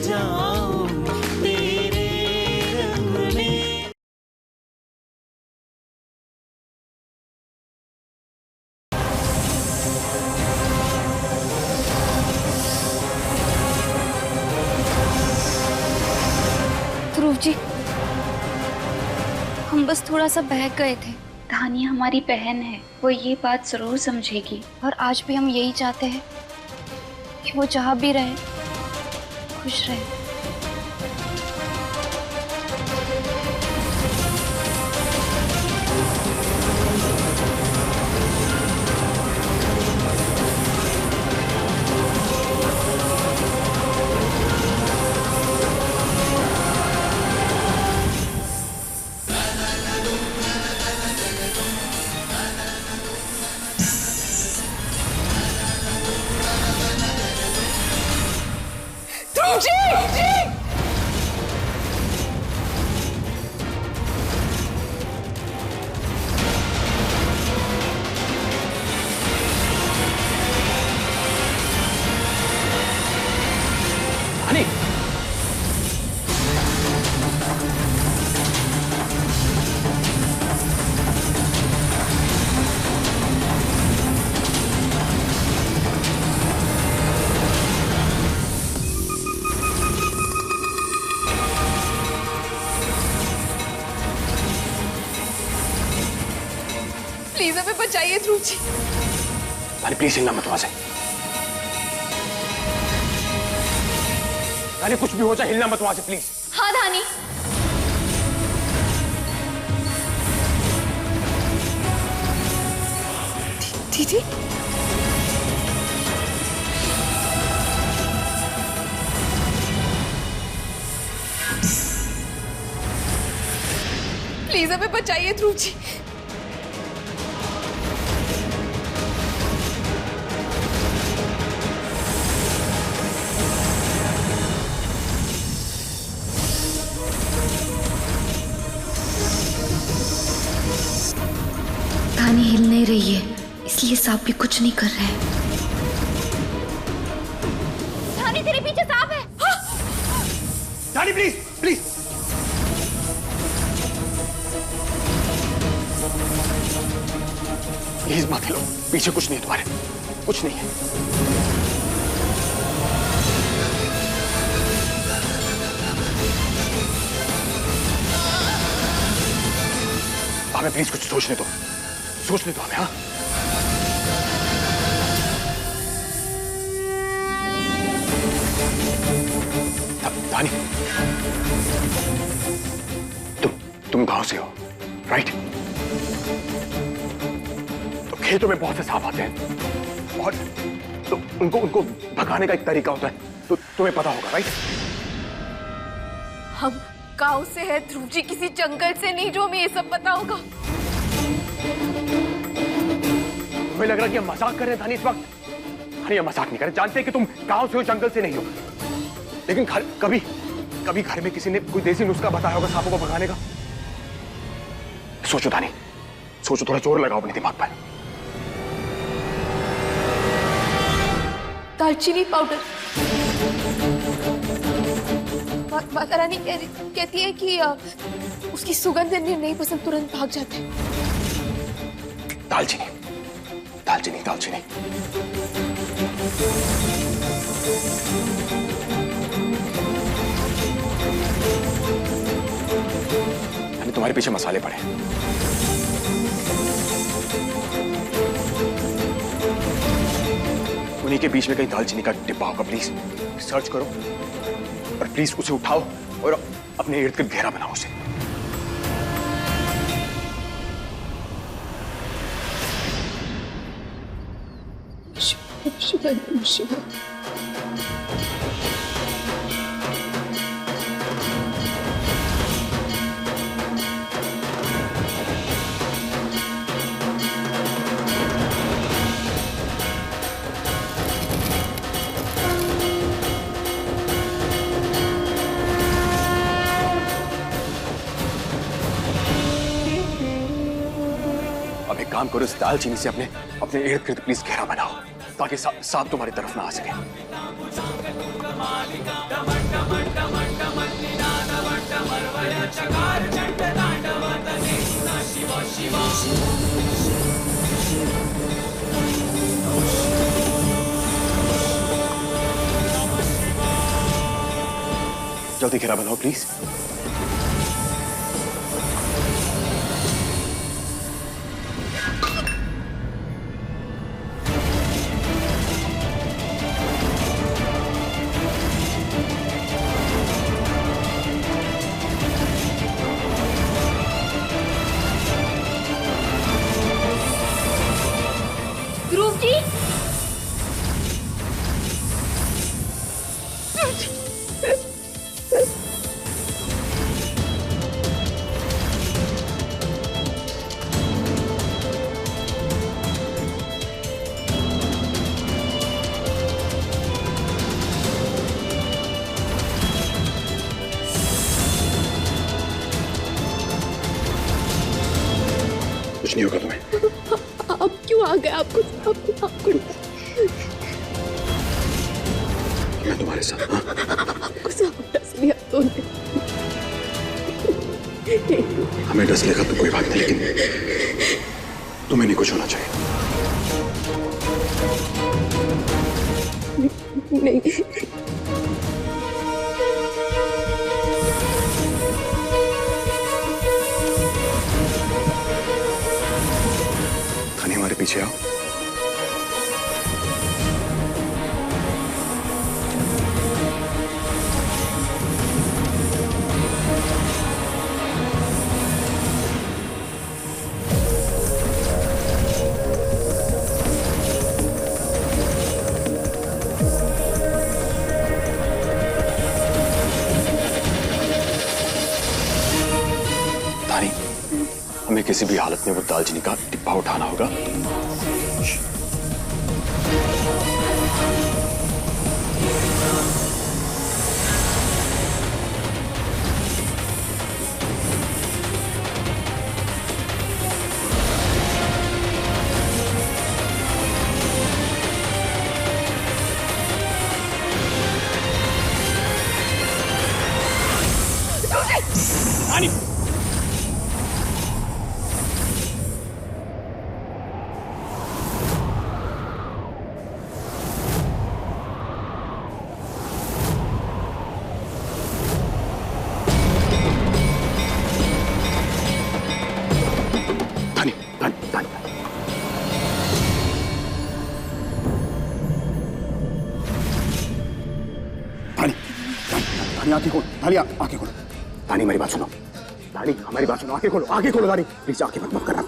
जाऊं तेरे रंग में। ध्रुव जी, हम बस थोड़ा सा बहक गए थे। धानी हमारी बहन है, वो ये बात जरूर समझेगी। और आज भी हम यही चाहते हैं कि वो जहाँ भी रहे खुश रहे। प्लीज हमें बचाइए ध्रुव जी। धानी प्लीज हिलना मत वहां से। धानी कुछ भी हो जाए हिलना मत वहां से प्लीज। हाँ धानी। दीदी प्लीज हमें बचाइए ध्रुव जी। धानी हिल नहीं रही है, इसलिए सांप भी कुछ नहीं कर रहे हैं। धानी तेरे पीछे सांप है। धानी प्लीज प्लीज। प्लीज मत हिलो, पीछे कुछ नहीं है तुम्हारे, कुछ नहीं है। हमें प्लीज कुछ सोचने दो, सोचने दो हमें। हाँ धानी, तुम गांव से हो राइट? तो खेतों में बहुत से सांप आते हैं और तो उनको भगाने का एक तरीका होता है, तो तुम्हें पता होगा राइट? हम गांव से है ध्रुव जी, किसी जंगल से नहीं जो हमें ये सब पता होगा। तुम्हें लग रहा है कि हम मजाक कर रहे हैं धानी इस वक्त? धानी हम मजाक नहीं कर रहे, जानते हैं कि तुम गांव से हो, जंगल से नहीं हो, लेकिन कभी घर में किसी ने कोई देसी नुस्खा बताया होगा सांपों को भगाने का। सोचो धानी, सोचो, थोड़ा जोर लगाओ अपने दिमाग पर। दालचीनी पाउडर। माता रानी कहती है कि उसकी सुगंध नहीं पसंद, तुरंत भाग जाते हैं। दालचीनी दालचीनी दालचीनी। यानी तुम्हारे पीछे मसाले पड़े। उन्हीं के बीच में कहीं दालचीनी का डिब्बा होगा, प्लीज सर्च करो और प्लीज उसे उठाओ और अपने इर्द गिर्द घेरा बनाओ उसे। अब एक काम करो, इस दालचीनी से अपने इर्द गिर्द प्लीज घेरा बनाओ ताकि सांप तुम्हारी तरफ ना आ सके। जल्दी घेरा बनाओ प्लीज। ध्रुव जी, कुछ नहीं होगा तुम्हें। आप क्यों आ गए? आपको मैं तुम्हारे साथ। हाँ? आपको सब डस लिया तो हमें डस लेगा तो कोई बात नहीं, लेकिन तुम्हें नहीं कुछ होना चाहिए। नहीं। धानी हमारे पीछे आओ। धानी, हमें किसी भी हालत में वो दालचीनी का डिब्बा उठाना होगा। धानी, आंखें खोलो। धानी, आंखें खोलो। धानी, हमारी बात सुनो। धानी, हमारी बात सुनो। आंखें खोलो, आंखें खोलो। धानी, प्लीज आंखें मत करना।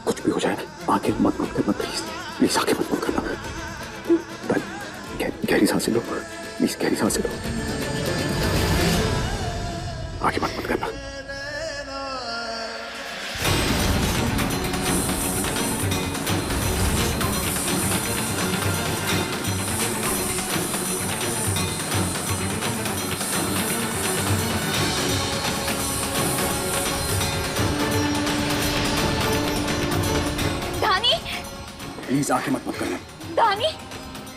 कुछ भी हो जाए, आंखें मत करना प्लीज। प्लीज आंखें मत करना। धानी, गहरी सांसें लो प्लीज, गहरी सांसें लो। आंखें मत करना। प्लीज आंखें मत करना। धानी,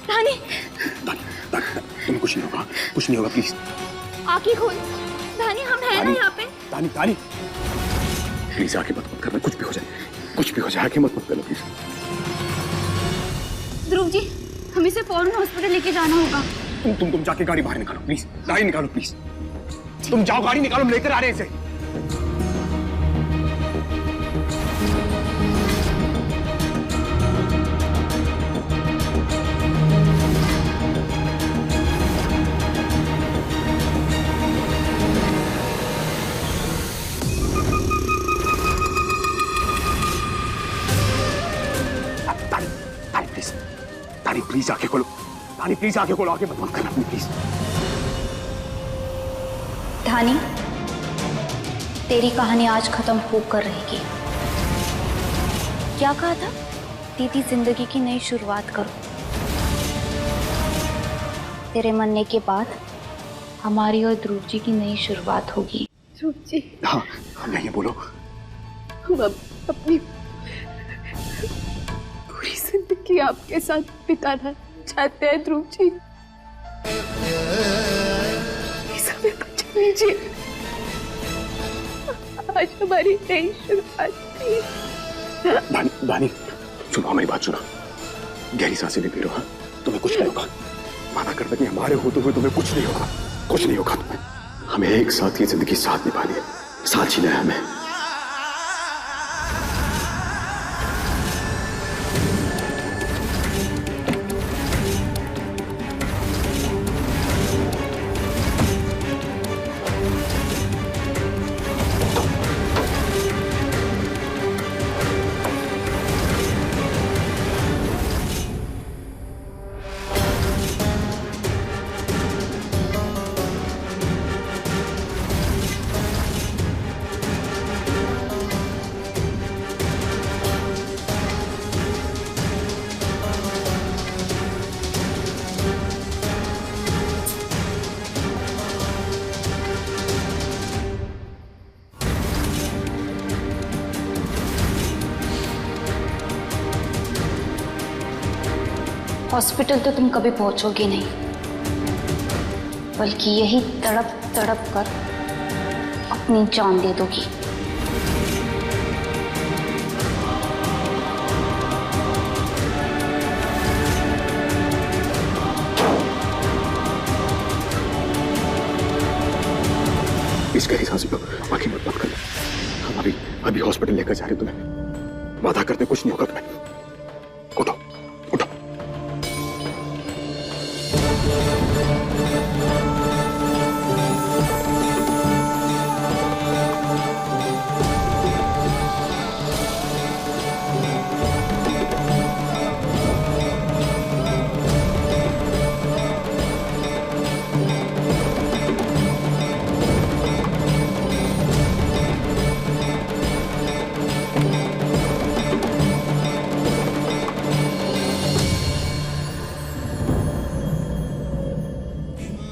धानी, तुम्हें कुछ नहीं होगा, कुछ नहीं होगा प्लीज। आंखें खोल। धानी, हम हैं ना यहाँ पे। धानी, धानी, प्लीज आंखें मत करना। कुछ भी हो जाए, कुछ भी हो जाए, आंखें मत करना प्लीज। ध्रुव जी, हमें इसे फौरन हॉस्पिटल लेके जाना होगा। तुम जाके गाड़ी बाहर निकालो प्लीज। गाड़ी निकालो प्लीज। तुम जाओ, गाड़ी निकालो, हम लेकर आ रहे हैं इसे। प्लीज आंखें खोलो। धानी, प्लीज आंखें खोलो। आंखें मत करना प्लीज। धानी, तेरी कहानी आज खत्म होकर रहेगी। क्या कहा था? दीदी, जिंदगी की नई शुरुआत करो। तेरे मरने के बाद हमारी और ध्रुव जी की नई शुरुआत होगी। ध्रुव जी, हाँ, हम नहीं बोलो। हम अपनी पूरी जिंदगी आपके साथ बिताना चाहते हैं ध्रुव जी। इस समय बचा लीजिए। आज हमारी नई शुरुआत थी। धानी, सुनो हमारी बात सुनो। गहरी सांसें लेते रहो। तुम्हें कुछ नहीं होगा। माना करता कि हमारे होते हुए तुम्हें कुछ नहीं होगा। कुछ नहीं होगा तुम्हें। हमें एक साथ ये जिंदगी साथ निभानी है, साथ जीना है हमें। हॉस्पिटल तो तुम कभी पहुंचोगे नहीं, बल्कि यही तड़प तड़प कर अपनी जान दे दोगी। इस गहरी सांस लो, आंखें मत बंद कर। हम अभी हॉस्पिटल लेकर जा रहे हैं तुम्हें। वादा करते कुछ नहीं होगा तुम्हें। उठो उठो।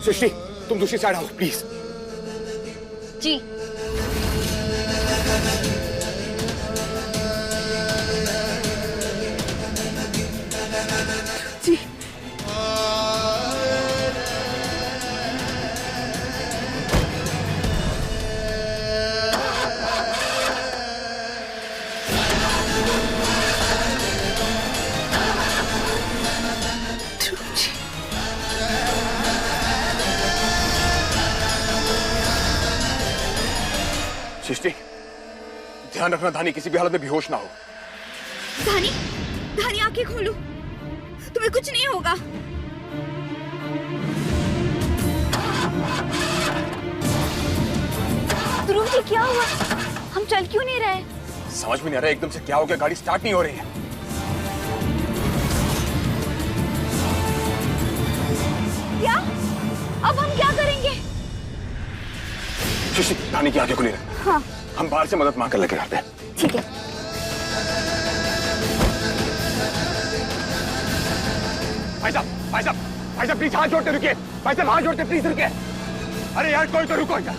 सृष्टि, तुम दूसरी साइड आओ प्लीज। जी। जी सृष्टि, ध्यान रखना धानी किसी भी हालत में बेहोश ना हो। धानी, धानी आंखें खोलो, तुम्हें कुछ नहीं होगा। ध्रुव जी क्या हुआ? हम चल क्यों नहीं रहे? समझ में नहीं आ रहा एकदम से क्या हो गया, गाड़ी स्टार्ट नहीं हो रही है। क्या? अब हम क्या करेंगे? सृष्टि, धानी की आंखें खुली रहे। हाँ। हम बाहर से मदद मांग कर लेके आते हैं। ठीक है। भाई साहब प्लीज हाथ जोड़ते रुकिए। भाई साहब हाथ जोड़ते प्लीज रुकिए। अरे यार कोई तो रुको यार।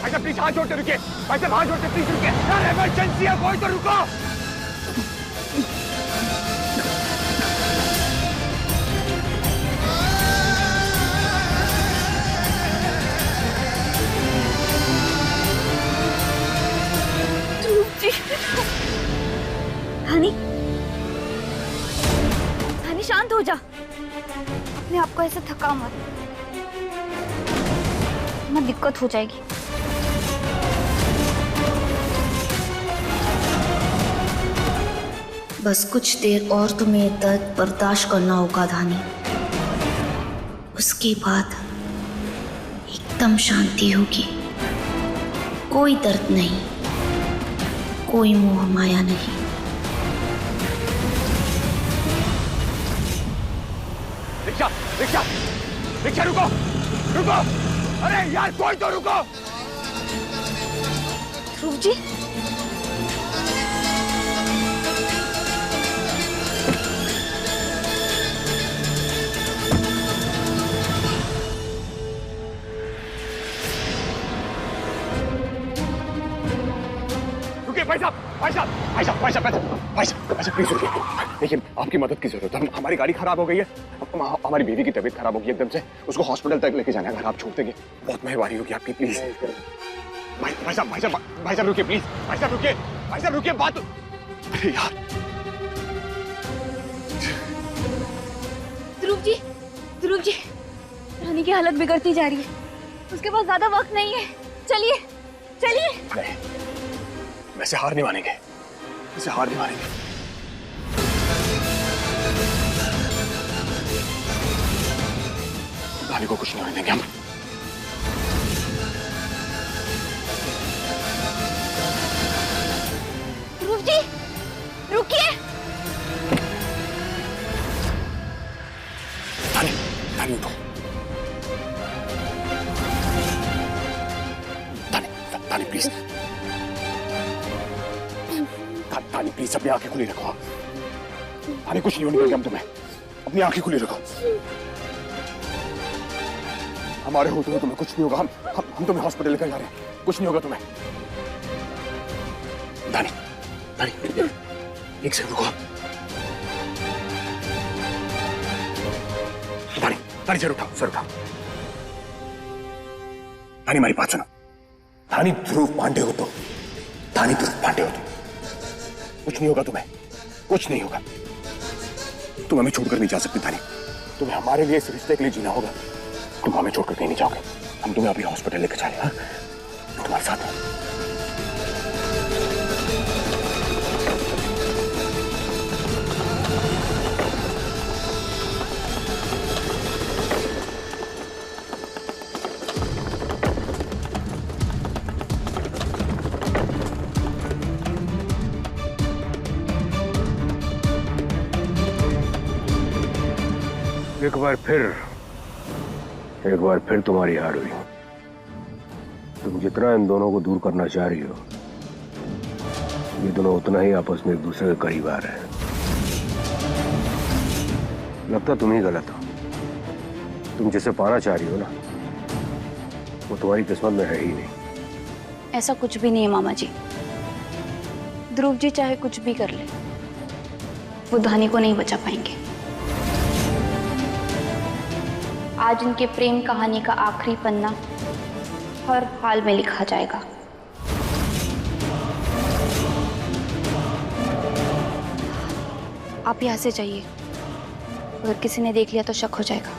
भाई साहब प्लीज हाथ जोड़ते रुकिए। भाई साहब हाथ जोड़ते प्लीज रुकिए। यार इमरजेंसी है, कोई तो रुको। धानी, धानी शांत हो जा। अपने आप को ऐसे थका मत, तुम्हें दिक्कत हो जाएगी। बस कुछ देर और तुम्हें दर्द बर्दाश्त करना होगा धानी। उसके बाद एकदम शांति होगी। कोई दर्द नहीं, कोई मोह माया नहीं। रिक्शा रिक्शा रिक्शा, रुको रुको। अरे यार कोई तो रुको। ध्रुव जी, भाई साहब प्लीज रुकिए। देखिए आपकी मदद की जरूरत है। हमारी गाड़ी खराब हो गई है, हमारी बीवी की तबीयत खराब होगी एकदम से। उसको हॉस्पिटल तक लेके जाना है। अगर आप छोड़ देंगे बहुत मेहरबानी होगी आपकी, प्लीज। भाई साहब रुकिए प्लीज। भाई साहब रुकिए बात। अरे यार ध्रुव जी, रानी की हालत बिगड़ती जा रही है। उसके पास ज्यादा वक्त नहीं है। चलिए चलिए। नहीं, वैसे हार नहीं मानेंगे, वैसे हार नहीं मानेंगे। धानी को कुछ नहीं होने देंगे हम। ध्रुव जी रुकिए। धानी, धानी उठो। धानी, धानी प्लीज। धानी प्लीज अपनी आंखें खुली रखो। धानी कुछ नहीं होने देंगे हम तुम्हें, अपनी आंखें खुली रखो। हमारे होते हुए तुम्हें कुछ नहीं होगा। हम तुम्हें हॉस्पिटल लेकर जा रहे हैं, कुछ नहीं होगा तुम्हें। धानी, धानी एक सेकंड रुको। धानी, धानी सर उठाओ, सर उठाओ। धानी हमारी बात सुनो। धानी ध्रुव पांडे हो तुम, धानी ध्रुव पांडे हो तुम। कुछ नहीं होगा तुम्हें, कुछ नहीं होगा। तुम हमें छोड़कर नहीं जा सकती धानी। तुम्हें हमारे लिए इस रिश्ते के लिए जीना होगा। तुम हमें छोड़कर कहीं नहीं जाओगे। हम तुम्हें अभी हॉस्पिटल लेकर चले। हाँ, तुम्हारे साथ हैं। एक बार फिर तुम्हारी हार हुई। तुम जितना इन दोनों को दूर करना चाह रही हो, ये दोनों उतना ही आपस में एक दूसरे के करीब आ रहे हैं। लगता तुम ही गलत हो। तुम जिसे पाना चाह रही हो ना, वो तुम्हारी किस्मत में है ही नहीं। ऐसा कुछ भी नहीं है मामा जी। ध्रुव जी चाहे कुछ भी कर ले, वो धानी को नहीं बचा पाएंगे। आज इनके प्रेम कहानी का आखिरी पन्ना हर हाल में लिखा जाएगा। आप यहाँ से जाइए, अगर किसी ने देख लिया तो शक हो जाएगा।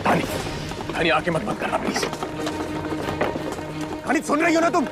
धानी, धानी आंखें मत बंद करना प्लीज। धानी सुन रही हो ना तुम?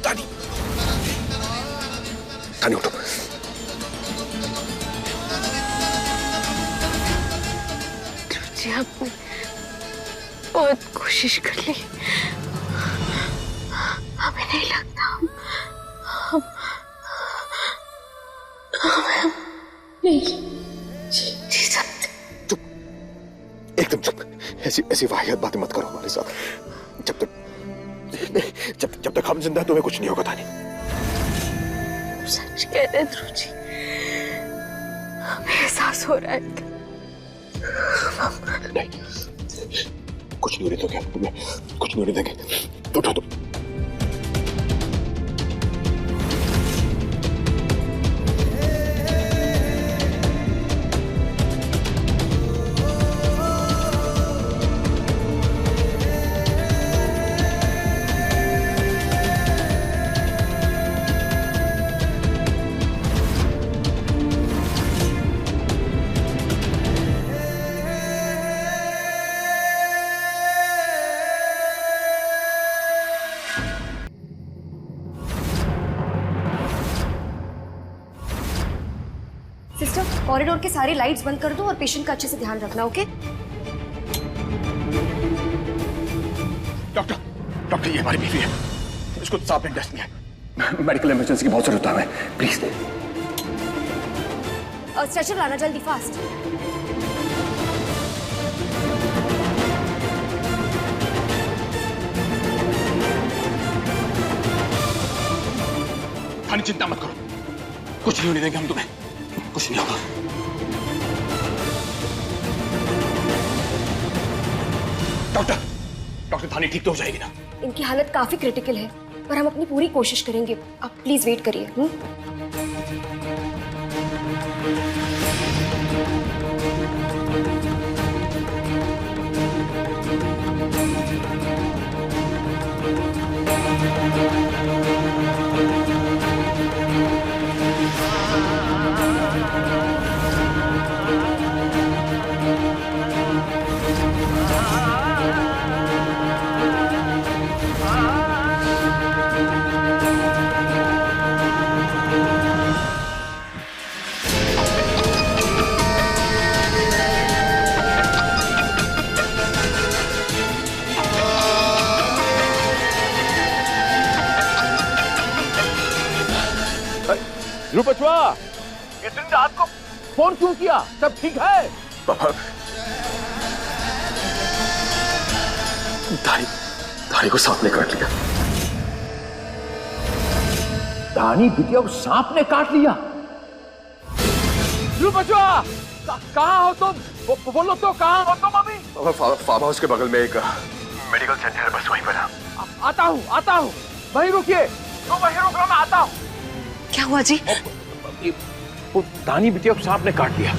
धानी, धानी उठो। जी आपने बहुत कोशिश कर ली, हमें नहीं लगता हम नहीं जी सकते। चुप, एकदम चुप। ऐसी वाहियात बातें मत करो हमारे साथ। जब तक हम जिंदा हैं तुम्हें कुछ नहीं होगा धानी। सच कह रहे ध्रुव जी, हमें एहसास हो रहा है। नहीं, कुछ नहीं होने दोगे हम तुम्हें, कुछ नहीं होने देंगे। उठो तुम। सिस्टर, कॉरिडोर के सारी लाइट्स बंद कर दो और पेशेंट का अच्छे से ध्यान रखना, ओके? डॉक्टर, डॉक्टर ये हमारी बीवी है, इसको सांप ने डस लिया है, मेडिकल इमरजेंसी की बहुत जरूरत है हमें, प्लीज। स्ट्रेचर लाना जल्दी, फास्ट। धानी चिंता मत करो, कुछ नहीं होने देंगे हम तुम्हें, कुछ नहीं होगा। डॉक्टर, डॉक्टर धानी ठीक तो हो जाएगी ना? इनकी हालत काफी क्रिटिकल है, पर हम अपनी पूरी कोशिश करेंगे। आप प्लीज वेट करिए। ध्रुव बचवा, इतनी रात को फोन क्यों किया? सब ठीक है? पापा, धानी को सांप ने काट लिया। धानी बिटिया को सांप ने काट लिया? ध्रुव बचवा, कहाँ हो तुम? बोलो तो, कहाँ हो तुम अभी? फार्म हाउस के बगल में एक मेडिकल सेंटर है, बस वहीं पर। आता हूँ, वहीं रुकिए, तो वहीं रुक रहा, मैं आता हूँ। क्या हुआ जी? वो धानी बिटिया को सांप ने काट लिया।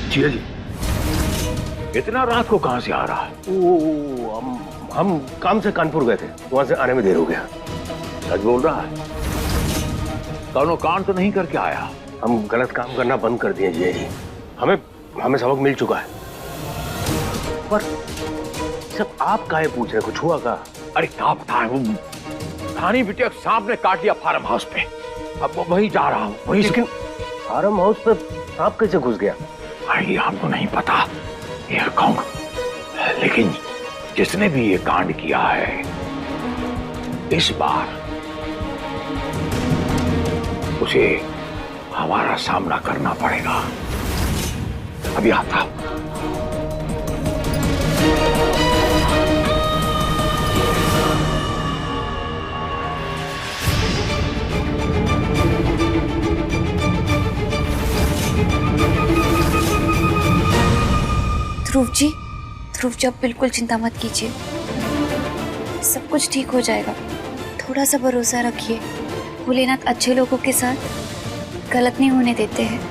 जिया जी, इतना रात को कहां से आ रहा है? वो हम काम से कानपुर गए थे, वहां से आने में देर हो गया। सच बोल रहा है? कौनो कांड तो नहीं करके आया? हम गलत काम करना बंद कर दिए जिया जी, हमें सबक मिल चुका है। पर सब आप काहे पूछ रहे, कुछ हुआ का? अरे क्या बताएं, धानी बिटिया को सांप ने काट लिया फार्म हाउस पे। अब वहीं जा रहा हूँ, वहीं। लेकिन फार्म हाउस पे सांप कैसे घुस गया? भाई हमको नहीं पता, ये कहूँगा, लेकिन जिसने भी ये कांड किया है, इस बार उसे हमारा सामना करना पड़ेगा। अभी आता हूं। ध्रुव जी, आप बिल्कुल चिंता मत कीजिए, सब कुछ ठीक हो जाएगा। थोड़ा सा भरोसा रखिए, भोलेनाथ अच्छे लोगों के साथ गलत नहीं होने देते हैं।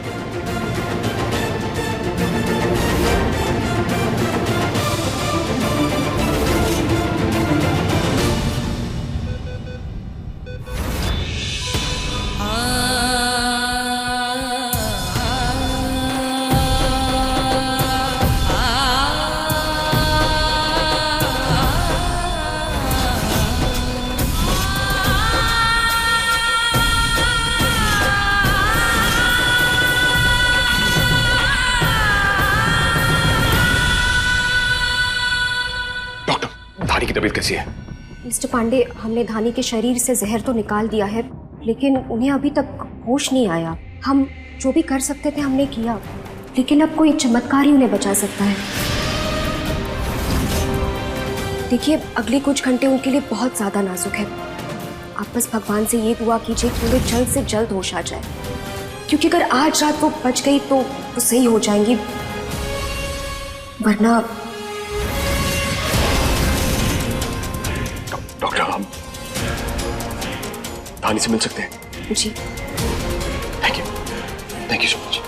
की तबीयत कैसी है? मिस्टर पांडे, हमने धानी के शरीर से जहर तो निकाल दिया है, लेकिन उन्हें अभी तक होश नहीं आया। हम जो भी कर सकते थे हमने किया, लेकिन अब कोई चमत्कार ही उन्हें बचा सकता है। देखिए, अगले कुछ घंटे उनके लिए बहुत ज्यादा नाजुक है। आप बस भगवान से ये दुआ कीजिए कि उन्हें जल्द से जल्द होश आ जाए, क्योंकि अगर आज रात वो बच गई तो वो सही हो जाएंगी, वरना। डॉक्टर, हम धानी से मिल सकते हैं? जी। Thank you so much.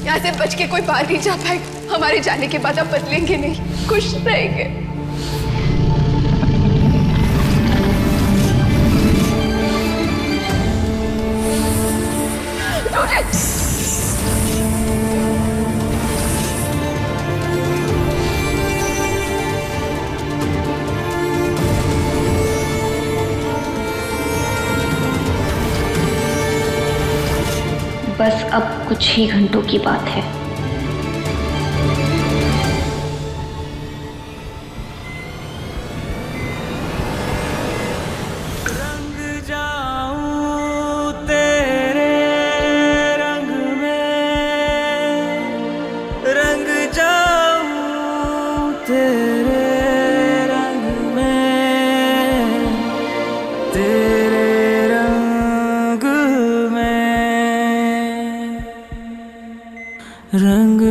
यहाँ से बच के कोई बाहर नहीं जा पाएगा। हमारे जाने के बाद आप बदलेंगे नहीं, खुश रहेंगे। बस अब कुछ ही घंटों की बात है। रंग जाऊं तेरे रंग में, रंग जाऊं तेरे रंग में, तेरे रंग में रंग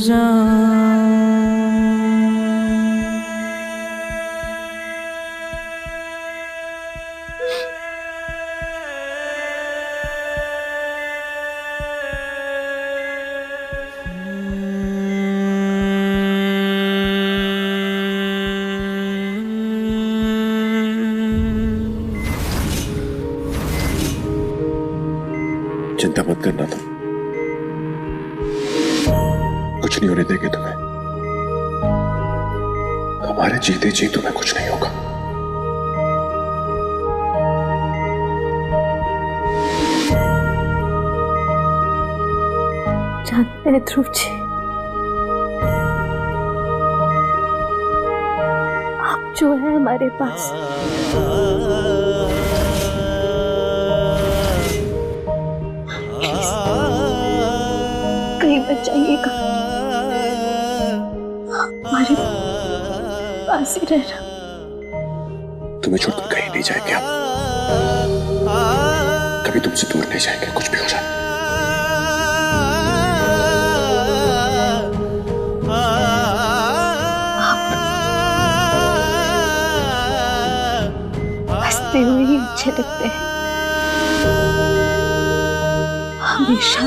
जाऊं। चिंता मत करना तुम, कुछ नहीं होने देंगे तुम्हें। हमारे जीते जी तुम्हें कुछ नहीं होगा। जानते हैं ध्रुव जी, आप जो है हमारे पास, कहीं बच जाइएगा, हमारे पास ही रहना। तुम्हें छोड़कर कहीं नहीं जाएंगे हम, कभी तुमसे दूर नहीं जाएंगे, कुछ भी हो जाए। हंसते हुए ही अच्छे लगते हैं, हमेशा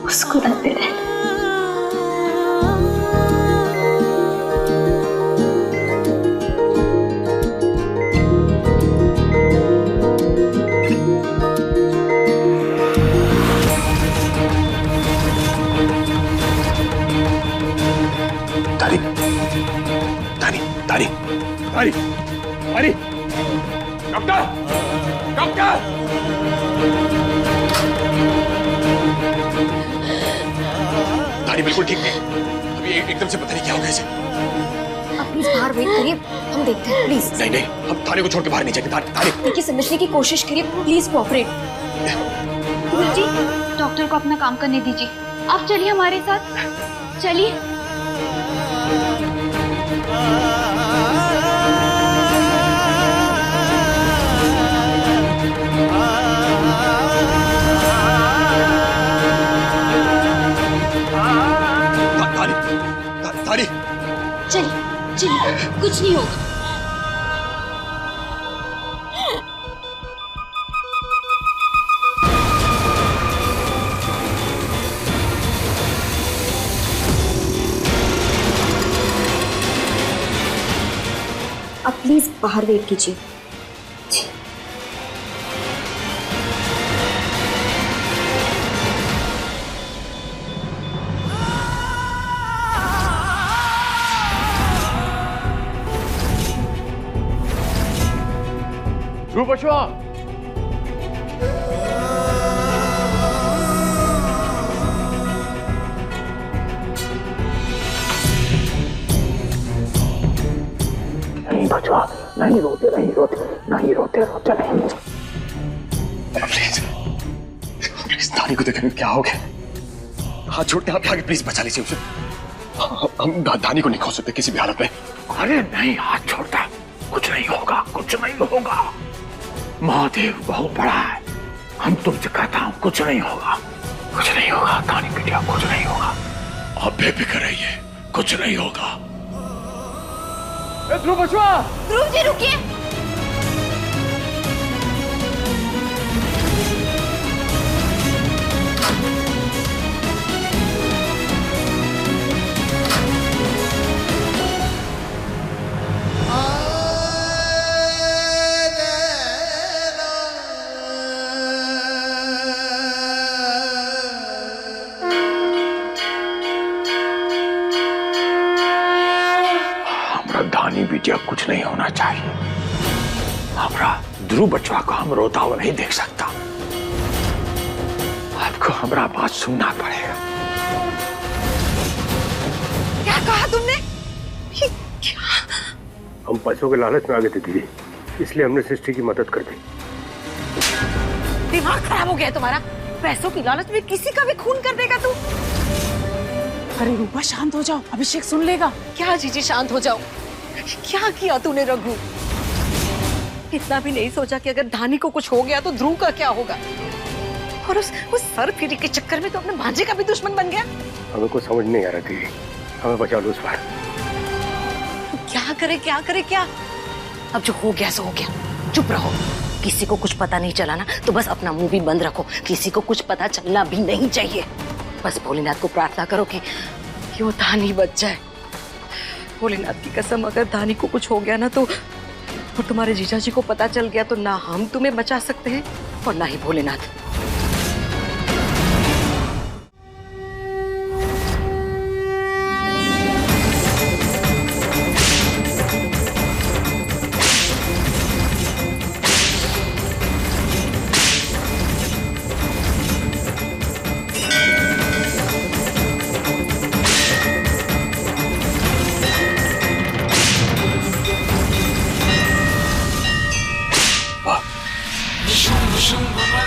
मुस्कुराते रहना। दानी, दानी, दानी, दानी, दानी, डॉक्टर, डॉक्टर! दानी बिल्कुल ठीक नहीं, अभी एकदम से पता नहीं क्या हो गया इसे। आप प्लीज बाहर वेट करिए, हम देखते हैं प्लीज। नहीं नहीं, हम थाने को छोड़ के बाहर नहीं जाएंगे। थाने देखिए, समझने की कोशिश करिए, प्लीज कोऑपरेट। जी, डॉक्टर को अपना काम करने दीजिए। आप चलिए हमारे साथ, चलिए। दानी, चलिए चलिए, कुछ नहीं होगा। आप प्लीज बाहर वेट कीजिए। ध्रुव बचवा, नहीं बचवा, नहीं रोते, नहीं रोते, नहीं रोते, रोते नहीं। प्लीज प्लीज, दानी को देखने क्या हो गया? हाथ छोड़ते हाथ आगे, प्लीज बचा लीजिए उसे। हम दानी को नहीं खो सकते किसी भी हालत में। अरे नहीं, हाथ छोड़ता, कुछ नहीं होगा, कुछ नहीं होगा। महादेव बहुत बड़ा है, हम तुमसे कहता हूँ कुछ नहीं होगा, कुछ नहीं होगा। दानी बिटिया, कुछ नहीं होगा, आप बेफिक्र रहिए, कुछ नहीं होगा। ध्रुव बचवा, ध्रुव जी रुकिए। बिटिया कुछ नहीं होना चाहिए। हमारा ध्रुव बचवा को हम रोता हुआ नहीं देख सकता। आपको हमारा बात सुनना पड़ेगा। क्या कहा तुमने? हम पैसों के लालच में आ गए थे दीदी, इसलिए हमने सृष्टि की मदद कर दी। दिमाग खराब हो गया तुम्हारा? पैसों की लालच में किसी का भी खून कर देगा तू? अरे रूपा शांत हो जाओ, अभिषेक सुन लेगा। क्या जीजी शांत हो जाओ? क्या किया तूने रघु? इतना भी नहीं सोचा कि अगर धानी को कुछ हो गया तो ध्रुव का क्या होगा? और उस सर फिरी के चक्कर में तो अपने भांजे का भी दुश्मन बन गया। हमें कुछ समझ नहीं आ रहा थी, हमें बचा लो इस बार। क्या करे क्या करे क्या? अब जो हो गया सो हो गया, चुप रहो। किसी को कुछ पता नहीं चला ना तो बस अपना मुंह भी बंद रखो। किसी को कुछ पता चलना भी नहीं चाहिए। बस भोलेनाथ को प्रार्थना करो कि वो धानी बच जाए। भोलेनाथ की कसम, अगर धानी को कुछ हो गया ना तो और तुम्हारे जीजा जी को पता चल गया तो ना हम तुम्हें बचा सकते हैं और ना ही भोलेनाथ।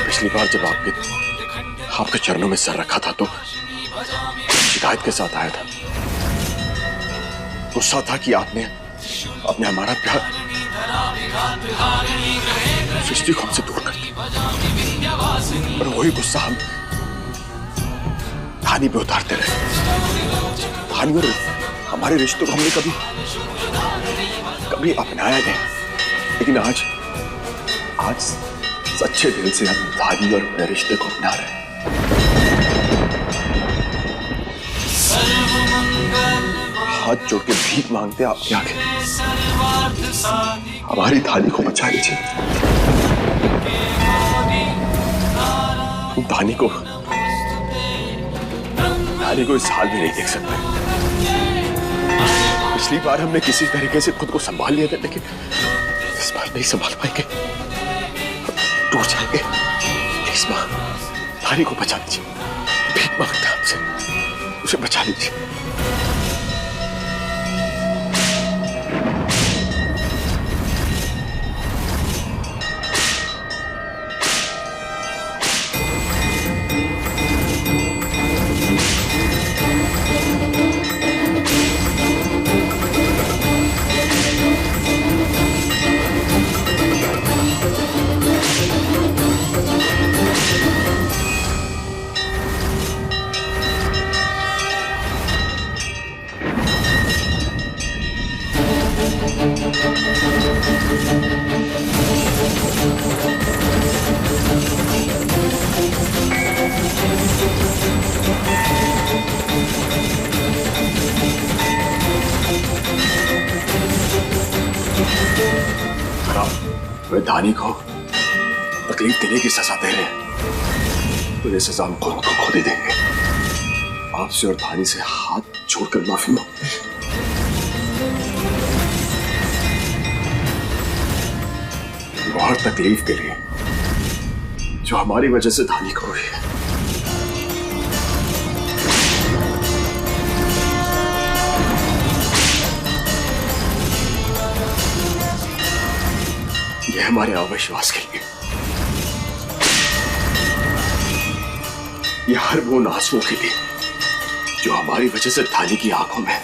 पिछली बार जब आपके चरणों में सर रखा था तो शिकायत के साथ आया था। गुस्सा था कि आपने हमारा प्यार सृष्टि को हमसे दूर कर दिया, और वही गुस्सा हम धानी पे उतारते रहे। धानी और हमारे रिश्तों को हमने कभी अपनाया नहीं, लेकिन आज सच्चे दिल से हम धानी और अपने रिश्ते को अपना रहे हैं। हाथ जोड़ के भीख मांगते आपके आगे, हमारी धानी को बचा लीजिए। धानी को इस हाल में नहीं देख सकते। पिछली बार हमने किसी तरीके से खुद को संभाल लिया था, लेकिन इस बार नहीं संभाल पाएंगे, टूट जाएंगे। प्लीज मां, धानी को बचा लीजिए। भीख मांगता आपसे, उसे बचा लीजिए। वे धानी को तकलीफ देने की सजा दे रहे हैं, तो ये सजा हम खुद ही देंगे। आपसे और धानी से हाथ जोड़कर माफी मांगते हैं। बहुत तकलीफ के लिए जो हमारी वजह से धानी को हुई है। ये हमारे अविश्वास के लिए, ये हर वो आंसुओं के लिए जो हमारी वजह से धानी की आंखों में।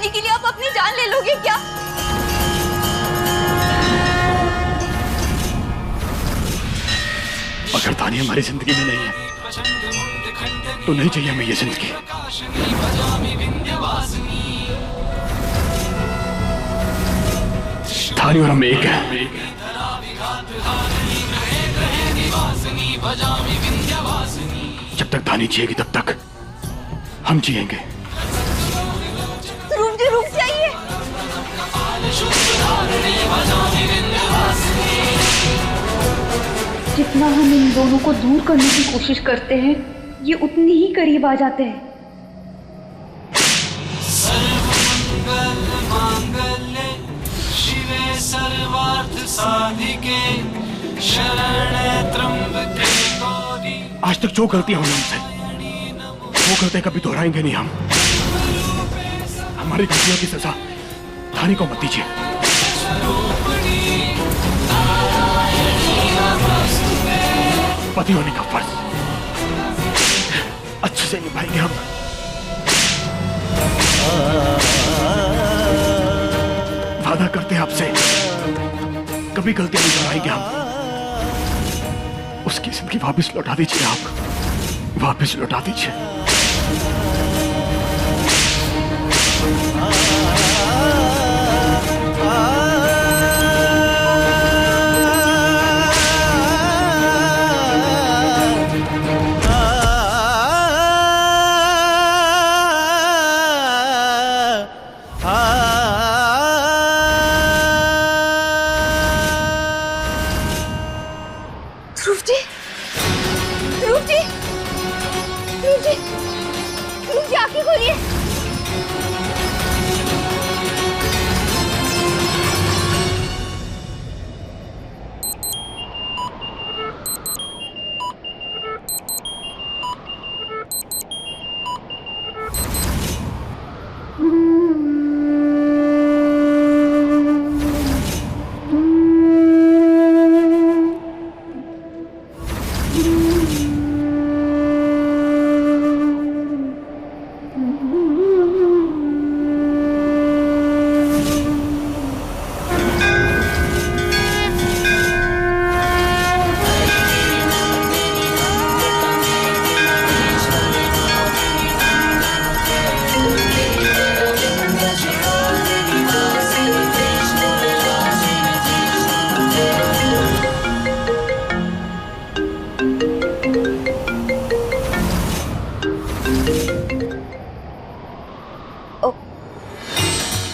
के लिए आप अपनी जान ले लोगे क्या? अगर धानी हमारी जिंदगी में नहीं है तो नहीं चाहिए हमें ये जिंदगी। धानी और हम एक हैं। जब तक धानी जिएगी तब तक हम जिएंगे। रुक जाइए। जितना हम इन दोनों को दूर करने की कोशिश करते हैं, ये उतनी ही करीब आ जाते हैं। शिवे सर्वार्थ साधिके शरणे त्र्यंबके गौरी। आज तक जो गलतियां हुई हमसे, वो गलतियां कभी दोहराएंगे नहीं हम। हमारी गलतियों की सजा धानी को मत दीजिए। पति होने का फर्ज अच्छे से निभाएंगे हम। वादा करते हैं आपसे, कभी गलतियां नहीं दोहराएंगे हम। उसकी जिंदगी वापस लौटा दीजिए आप, वापस लौटा दीजिए।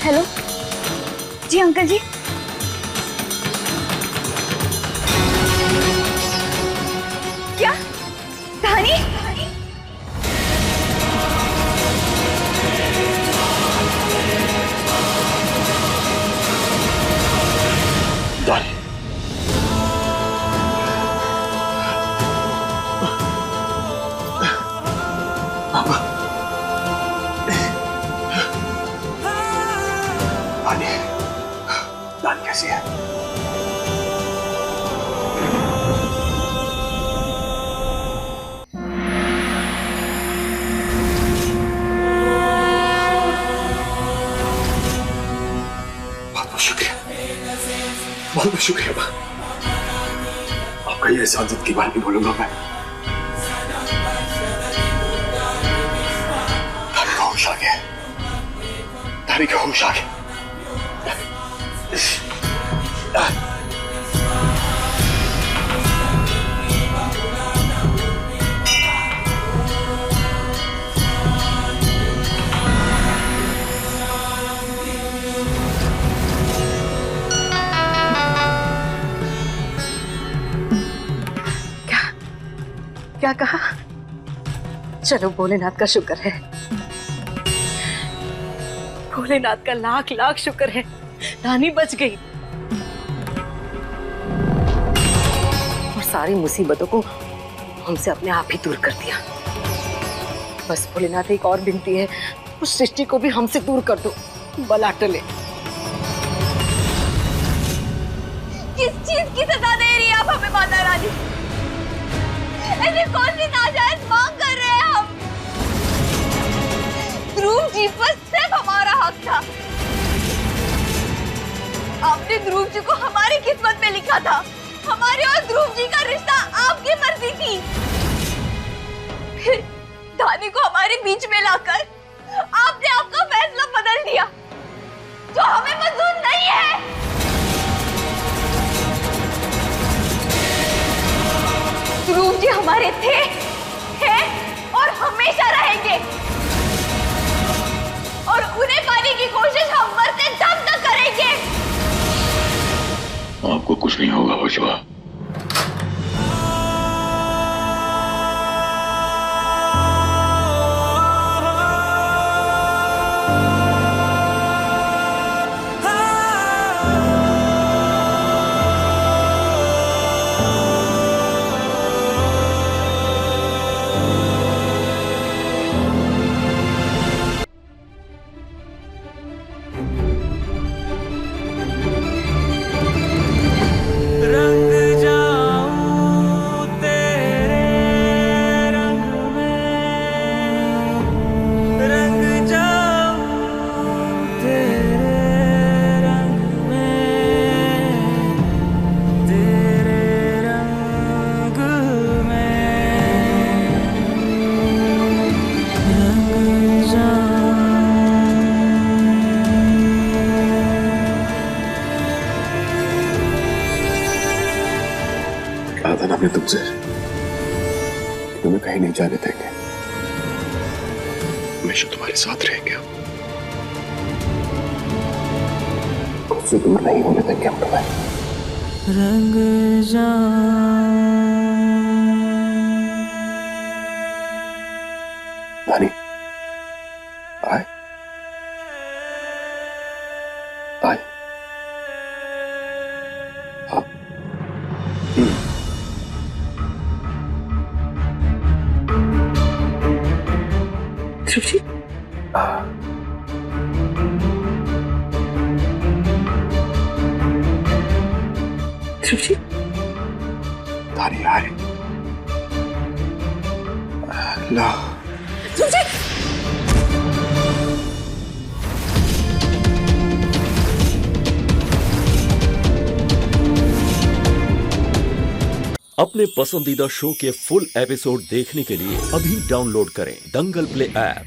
हेलो जी अंकल जी। क्या धानी? धानी पापा, धानी कैसी है? बहुत शुक्रिया, बहुत शुक्रिया माँ। आपका ये एहसान जिंदगी भर नहीं भूलूंगा मैं। धानी का होश आ गया, धानी का होश आ गया। क्या कहा? चलो भोलेनाथ का शुक्र है, भोलेनाथ का लाख लाख शुक्र है, धानी बच गई और सारी मुसीबतों को हमसे अपने आप ही दूर कर दिया। बस भोलेनाथ एक और विनती है, उस सृष्टि को भी हमसे दूर कर दो, बला टले। किस चीज की सजा दे रही है आप हमें माता रानी? ऐसी कौन सी नाजायज मांग कर रहे हैं हम? ध्रुव जी पर सिर्फ हमारा हक था। आपने ध्रुव जी को हमारी किस्मत में लिखा था। हमारे और ध्रुव जी का रिश्ता आपकी मर्जी थी। फिर धानी को हमारे बीच में लाकर आपने आपका फैसला बदल दिया, जो हमें मंजूर नहीं है। ध्रुव जी हमारे थे, हैं और हमेशा रहेंगे, और उन्हें पाने की कोशिश हम मरते दम तक करेंगे। आपको कुछ नहीं होगा वर्षा। हमने तुमसे तुम्हें कहीं नहीं जाने देंगे, हमेशा तुम्हारे साथ रहेंगे, उससे दूर नहीं होने देंगे हम तुम्हें। रंग धानी आए आए हाँ ध्रुव जी ध्रुव जी धानी आए अल्लाह ध्रुव जी अपने पसंदीदा शो के फुल एपिसोड देखने के लिए अभी डाउनलोड करें दंगल प्ले ऐप।